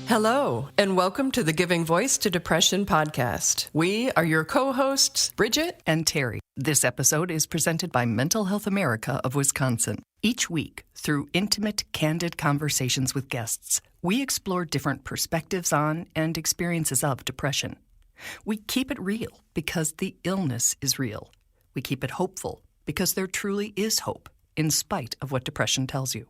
Hello, and welcome to the Giving Voice to Depression podcast. We are your co-hosts, Bridget and Terry. This episode is presented by Mental Health America of Wisconsin. Each week, through intimate, candid conversations with guests, we explore different perspectives on and experiences of depression. We keep it real because the illness is real. We keep it hopeful because there truly is hope, in spite of what depression tells you.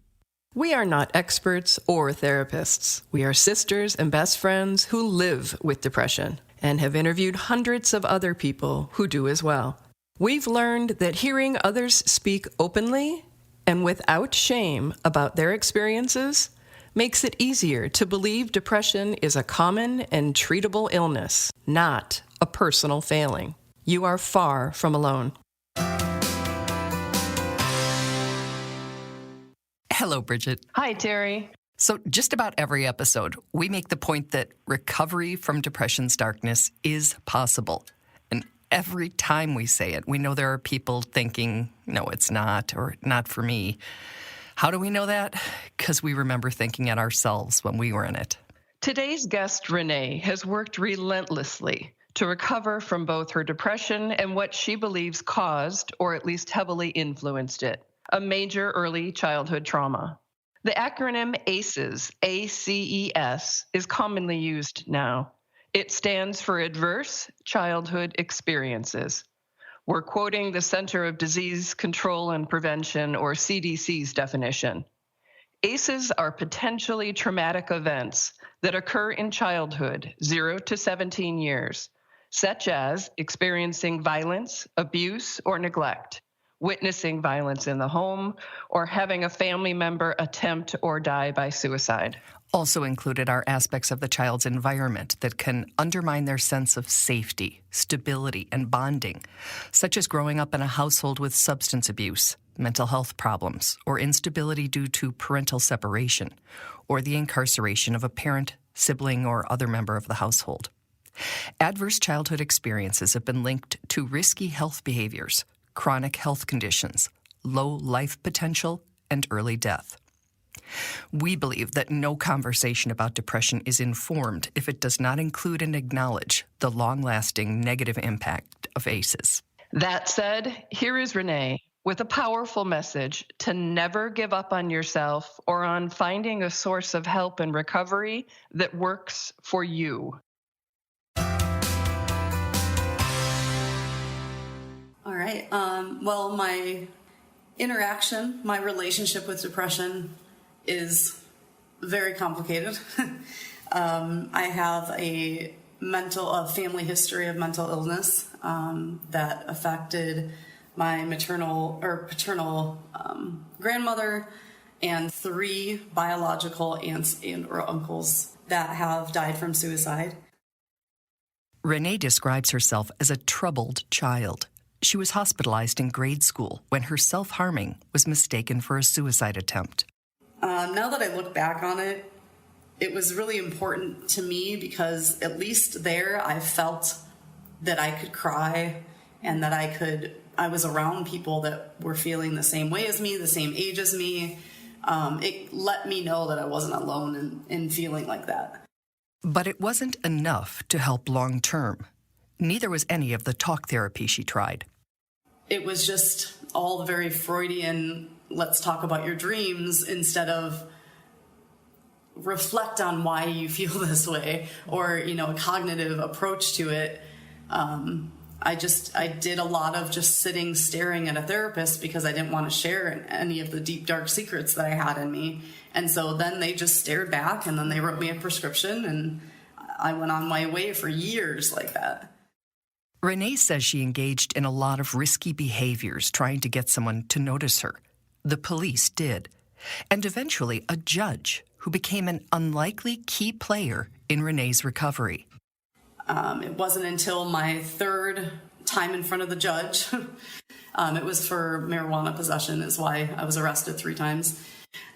We are not experts or therapists. We are sisters and best friends who live with depression and have interviewed hundreds of other people who do as well. We've learned that hearing others speak openly and without shame about their experiences makes it easier to believe depression is a common and treatable illness, not a personal failing. You are far from alone. Hello, Bridget. Hi, Terry. So just about every episode, we make the point that recovery from depression's darkness is possible. And every time we say it, we know there are people thinking, no, it's not, or not for me. How do we know that? Because we remember thinking it ourselves when we were in it. Today's guest, Renee, has worked relentlessly to recover from both her depression and what she believes caused, or at least heavily influenced it, a major early childhood trauma. The acronym ACEs, A-C-E-S, is commonly used now. It stands for Adverse Childhood Experiences. We're quoting the Center of Disease Control and Prevention, or CDC's definition. ACEs are potentially traumatic events that occur in childhood, 0 to 17 years, such as experiencing violence, abuse, or neglect, witnessing violence in the home, or having a family member attempt or die by suicide. Also included are aspects of the child's environment that can undermine their sense of safety, stability, and bonding, such as growing up in a household with substance abuse, mental health problems, or instability due to parental separation, or the incarceration of a parent, sibling, or other member of the household. Adverse childhood experiences have been linked to risky health behaviors, chronic health conditions, low life potential, and early death. We believe that no conversation about depression is informed if it does not include and acknowledge the long-lasting negative impact of ACEs. That said, here is Renee with a powerful message to never give up on yourself or on finding a source of help and recovery that works for you. All right. Well, my relationship with depression is very complicated. I have a family history of mental illness that affected my paternal grandmother and 3 biological aunts and or uncles that have died from suicide. Renee describes herself as a troubled child. She was hospitalized in grade school when her self-harming was mistaken for a suicide attempt. Now that I look back on it, it was really important to me because at least there I felt that I could cry and that I was around people that were feeling the same way as me, the same age as me. It let me know that I wasn't alone in feeling like that. But it wasn't enough to help long term. Neither was any of the talk therapy she tried. It was just all the very Freudian, let's talk about your dreams instead of reflect on why you feel this way or, a cognitive approach to it. I did a lot of just sitting, staring at a therapist because I didn't want to share any of the deep, dark secrets that I had in me. And so then they just stared back and then they wrote me a prescription and I went on my way for years like that. Renee says she engaged in a lot of risky behaviors trying to get someone to notice her. The police did. And eventually a judge who became an unlikely key player in Renee's recovery. It wasn't until my 3rd time in front of the judge. It was for marijuana possession is why I was arrested 3 times.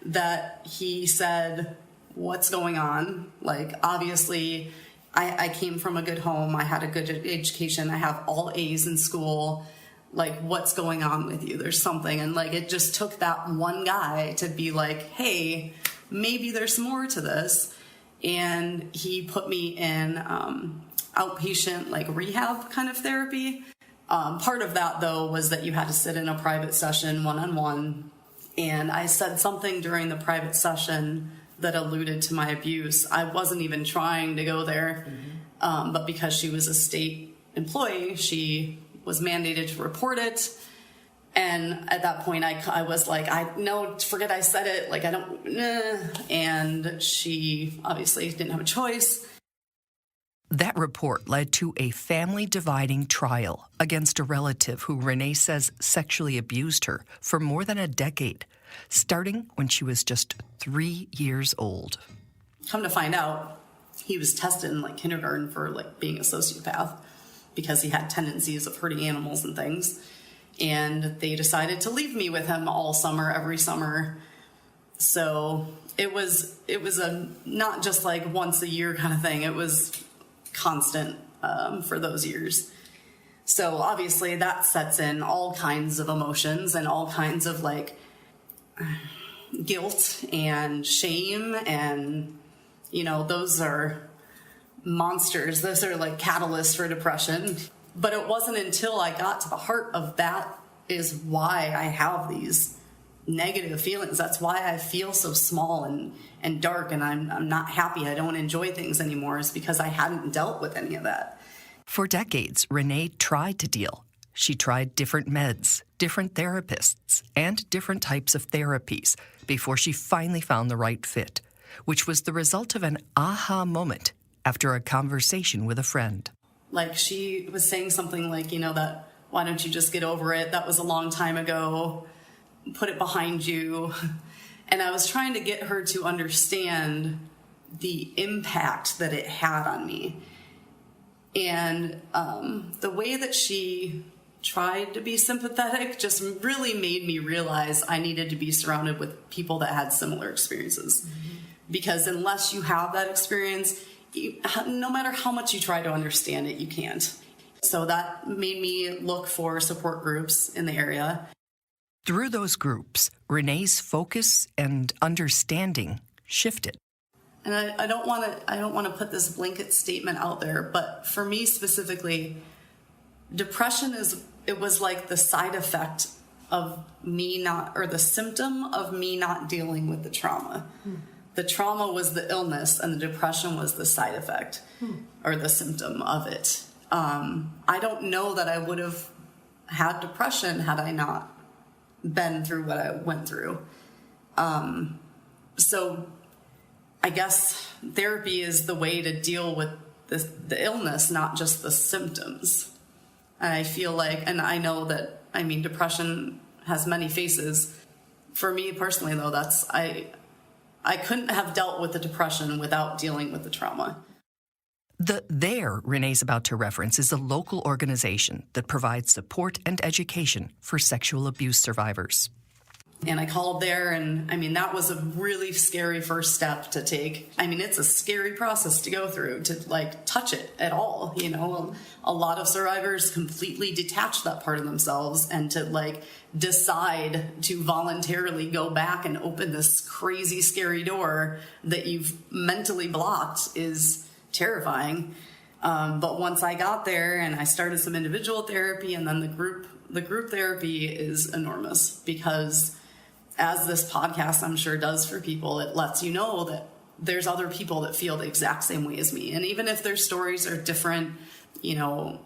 That he said, what's going on? Like, obviously, I came from a good home. I had a good education. I have all A's in school. Like, what's going on with you? There's something. And, it just took that one guy to be like, hey, maybe there's more to this. and he put me in outpatient like rehab kind of therapy. Part of that though was that you had to sit in a private session one-on-one, and I said something during the private session that alluded to my abuse. I wasn't even trying to go there, but because she was a state employee, she was mandated to report it. And at that point, I was like, no, forget I said it. Like, I don't, and she obviously didn't have a choice. That report led to a family-dividing trial against a relative who Renee says sexually abused her for more than a decade, starting when she was just 3 years old. Come to find out, he was tested in like kindergarten for like being a sociopath because he had tendencies of hurting animals and things. And they decided to leave me with him all summer, every summer. So it was a not just like once a year kind of thing. It was constant for those years. So obviously that sets in all kinds of emotions and all kinds of like guilt and shame. And, you know, those are monsters. Those are like catalysts for depression. But it wasn't until I got to the heart of that is why I have these negative feelings. That's why I feel so small and dark, and I'm not happy. I don't enjoy things anymore, is because I hadn't dealt with any of that. For decades, Renee tried to deal. She tried different meds, different therapists, and different types of therapies before she finally found the right fit, which was the result of an aha moment after a conversation with a friend. Like, she was saying something like, you know, that, why don't you just get over it? That was a long time ago. Put it behind you. And I was trying to get her to understand the impact that it had on me. And the way that she tried to be sympathetic just really made me realize I needed to be surrounded with people that had similar experiences. Mm-hmm. Because unless you have that experience, no matter how much you try to understand it, you can't. So that made me look for support groups in the area. Through those groups, Renee's focus and understanding shifted. And I don't want to put this blanket statement out there, but for me specifically, depression was like the side effect of me not, or the symptom of me not dealing with the trauma. The trauma was the illness, and the depression was the side effect or the symptom of it. I don't know that I would have had depression had I not been through what I went through. So I guess therapy is the way to deal with the illness, not just the symptoms. And I feel like, and I know that, I mean, depression has many faces. For me personally, though, I couldn't have dealt with the depression without dealing with the trauma. The THERE Renee's about to reference is a local organization that provides support and education for sexual abuse survivors. And I called there, and I mean, that was a really scary first step to take. I mean, it's a scary process to go through, to like touch it at all. You know, a lot of survivors completely detach that part of themselves, and to like decide to voluntarily go back and open this crazy, scary door that you've mentally blocked is terrifying. But once I got there and I started some individual therapy, and then the group therapy is enormous, because as this podcast, I'm sure, does for people, it lets you know that there's other people that feel the exact same way as me. And even if their stories are different, you know,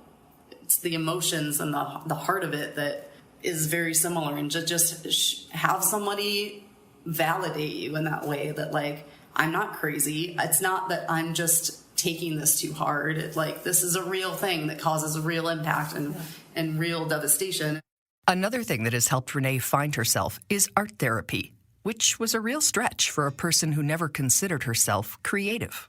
it's the emotions and the heart of it that is very similar. And to just have somebody validate you in that way, that like, I'm not crazy. It's not that I'm just taking this too hard. It's like, this is a real thing that causes a real impact and real devastation. Another thing that has helped Renee find herself is art therapy, which was a real stretch for a person who never considered herself creative.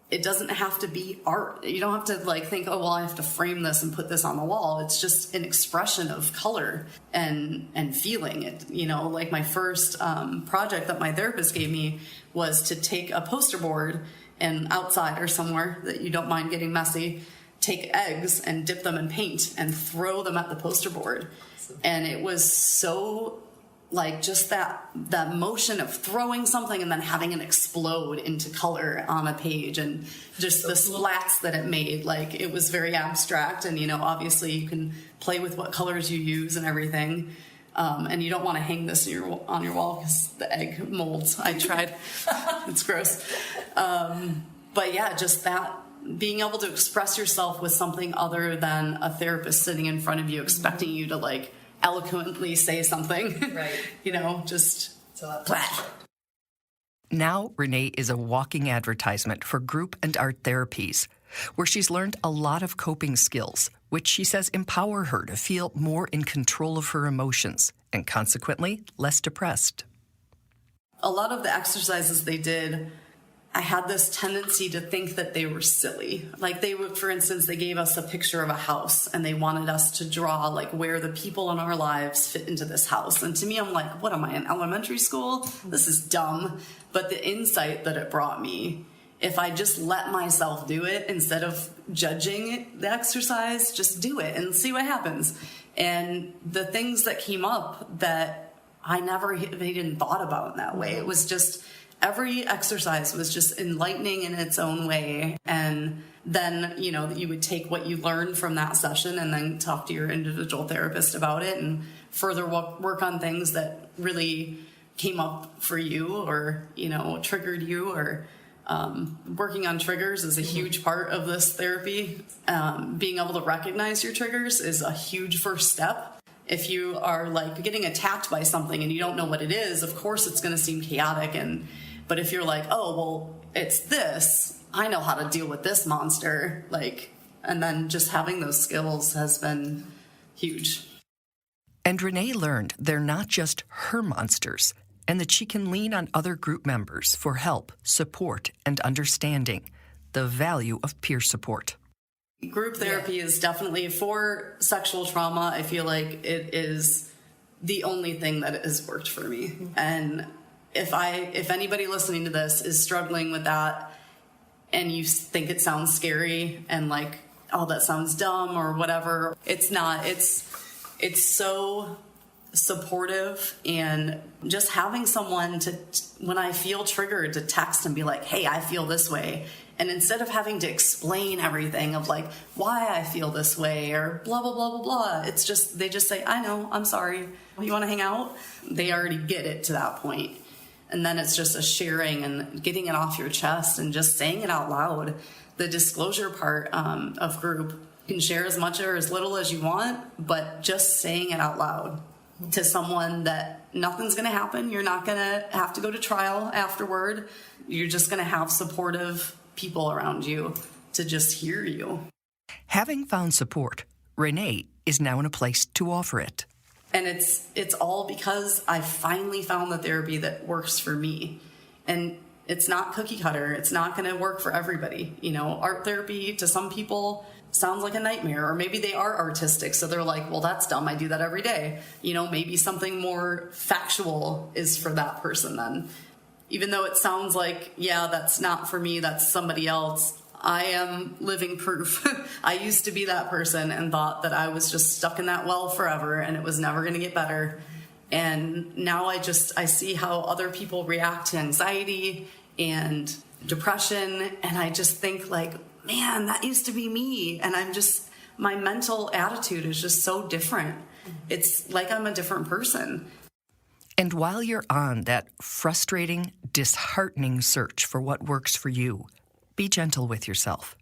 It doesn't have to be art. You don't have to like think, oh, well, I have to frame this and put this on the wall. It's just an expression of color and feeling it. You know, like my first project that my therapist gave me was to take a poster board and outside or somewhere that you don't mind getting messy, take eggs and dip them in paint and throw them at the poster board. And it was so like just that motion of throwing something and then having it explode into color on a page, and just the splats that it made. Like, it was very abstract, and obviously you can play with what colors you use and everything. And you don't want to hang this on your wall because the egg molds. I tried. It's gross. But yeah, just that, being able to express yourself with something other than a therapist sitting in front of you expecting you to like eloquently say something. Right. Just flat. Now, Renee is a walking advertisement for group and art therapies, where she's learned a lot of coping skills, which she says empower her to feel more in control of her emotions and consequently less depressed. A lot of the exercises they did, I had this tendency to think that they were silly. Like, they would, for instance, they gave us a picture of a house and they wanted us to draw like where the people in our lives fit into this house. And to me, I'm like, what am I, in elementary school? This is dumb. But the insight that it brought me, if I just let myself do it instead of judging the exercise, just do it and see what happens. And the things that came up that I never even thought about in that way, it was just, every exercise was just enlightening in its own way. And then, you would take what you learned from that session and then talk to your individual therapist about it and further work on things that really came up for you or, triggered you. Or working on triggers is a huge part of this therapy. Being able to recognize your triggers is a huge first step. If you are like getting attacked by something and you don't know what it is, of course it's going to seem chaotic. But if you're like, oh, well, it's this, I know how to deal with this monster. And then just having those skills has been huge. And Renee learned they're not just her monsters, and that she can lean on other group members for help, support, and understanding. The value of peer support. Group therapy is definitely, for sexual trauma, I feel like it is the only thing that has worked for me. Mm-hmm. And if anybody listening to this is struggling with that and you think it sounds scary and like, oh, that sounds dumb or whatever, it's not. It's so supportive, and just having someone to, when I feel triggered, to text and be like, hey, I feel this way. And instead of having to explain everything of like why I feel this way or blah, blah, blah, blah, blah, it's just, they just say, I know, I'm sorry. You want to hang out? They already get it to that point. And then it's just a sharing and getting it off your chest and just saying it out loud. The disclosure part of group, you can share as much or as little as you want, but just saying it out loud to someone that nothing's going to happen. You're not going to have to go to trial afterward. You're just going to have supportive people around you to just hear you. Having found support, Renee is now in a place to offer it. And it's all because I finally found the therapy that works for me. And it's not cookie cutter. It's not going to work for everybody. Art therapy to some people sounds like a nightmare, or maybe they are artistic, so they're like, well, that's dumb, I do that every day. Maybe something more factual is for that person then. Even though it sounds like, yeah, that's not for me, that's somebody else, I am living proof. I used to be that person and thought that I was just stuck in that well forever and it was never going to get better. And now I see how other people react to anxiety and depression, and I just think like, man, that used to be me. And my mental attitude is just so different. It's like I'm a different person. And while you're on that frustrating, disheartening search for what works for you, be gentle with yourself.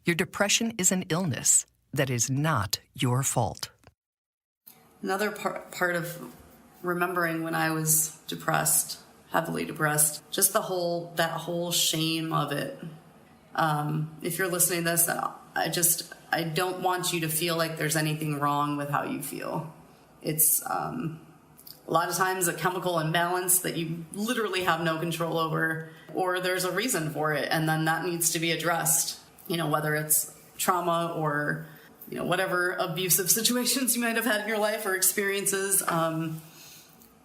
Your depression is an illness that is not your fault. Another part of remembering when I was depressed, heavily depressed, just that whole shame of it. If you're listening to this, I don't want you to feel like there's anything wrong with how you feel. It's a lot of times a chemical imbalance that you literally have no control over, or there's a reason for it, and then that needs to be addressed. Whether it's trauma or whatever abusive situations you might have had in your life or experiences.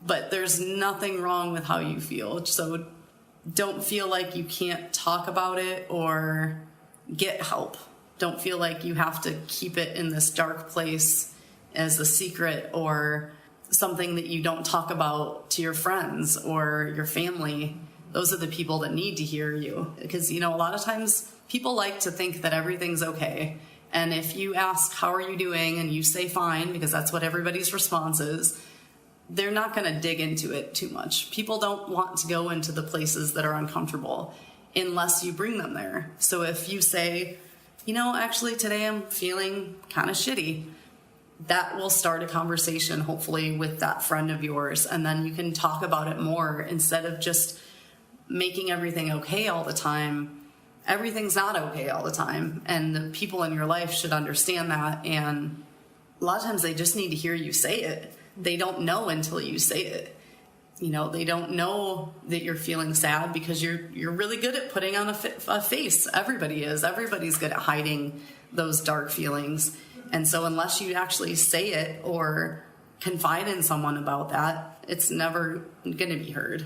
But there's nothing wrong with how you feel. So don't feel like you can't talk about it or get help. Don't feel like you have to keep it in this dark place as a secret or something that you don't talk about to your friends or your family, those are the people that need to hear you. Because, a lot of times people like to think that everything's okay. And if you ask, how are you doing? And you say fine, because that's what everybody's response is, they're not going to dig into it too much. People don't want to go into the places that are uncomfortable unless you bring them there. So if you say, actually today I'm feeling kind of shitty, that will start a conversation, hopefully, with that friend of yours. And then you can talk about it more instead of just making everything okay all the time. Everything's not okay all the time. And the people in your life should understand that. And a lot of times they just need to hear you say it. They don't know until you say it. They don't know that you're feeling sad because you're really good at putting on a face. Everybody is. Everybody's good at hiding those dark feelings. And so unless you actually say it or confide in someone about that, it's never going to be heard.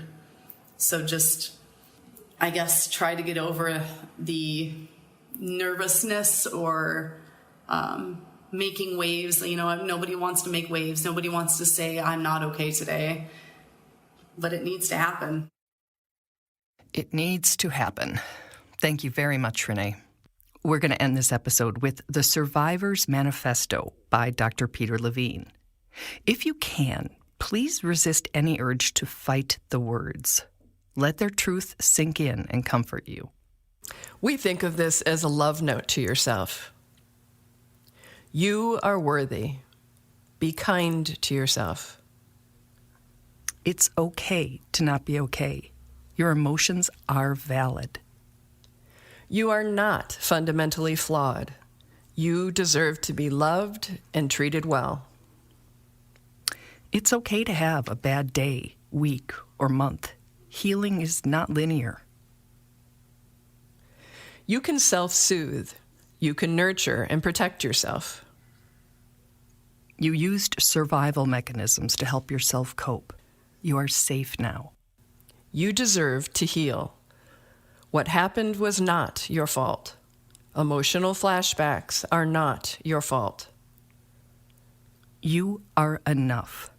So just, I guess, try to get over the nervousness or making waves. Nobody wants to make waves. Nobody wants to say, I'm not okay today. But it needs to happen. It needs to happen. Thank you very much, Renee. We're going to end this episode with The Survivor's Manifesto by Dr. Peter Levine. If you can, please resist any urge to fight the words. Let their truth sink in and comfort you. We think of this as a love note to yourself. You are worthy. Be kind to yourself. It's okay to not be okay. Your emotions are valid. You are not fundamentally flawed. You deserve to be loved and treated well. It's okay to have a bad day, week, or month. Healing is not linear. You can self-soothe. You can nurture and protect yourself. You used survival mechanisms to help yourself cope. You are safe now. You deserve to heal. What happened was not your fault. Emotional flashbacks are not your fault. You are enough.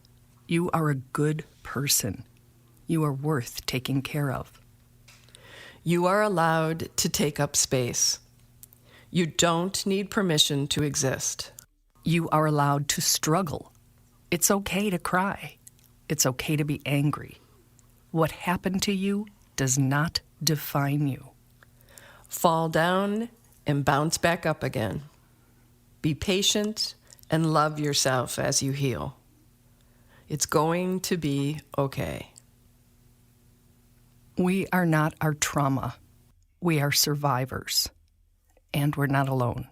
You are a good person. You are worth taking care of. You are allowed to take up space. You don't need permission to exist. You are allowed to struggle. It's okay to cry. It's okay to be angry. What happened to you does not define you. Fall down and bounce back up again. Be patient and love yourself as you heal. It's going to be okay. We are not our trauma. We are survivors. And we're not alone.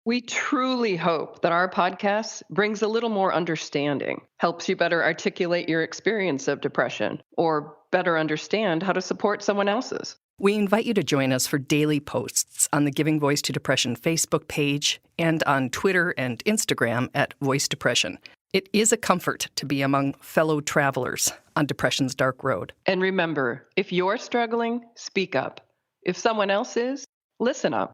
We truly hope that our podcast brings a little more understanding, helps you better articulate your experience of depression, or better understand how to support someone else's. We invite you to join us for daily posts on the Giving Voice to Depression Facebook page and on Twitter and Instagram at Voice Depression. It is a comfort to be among fellow travelers on depression's dark road. And remember, if you're struggling, speak up. If someone else is, listen up.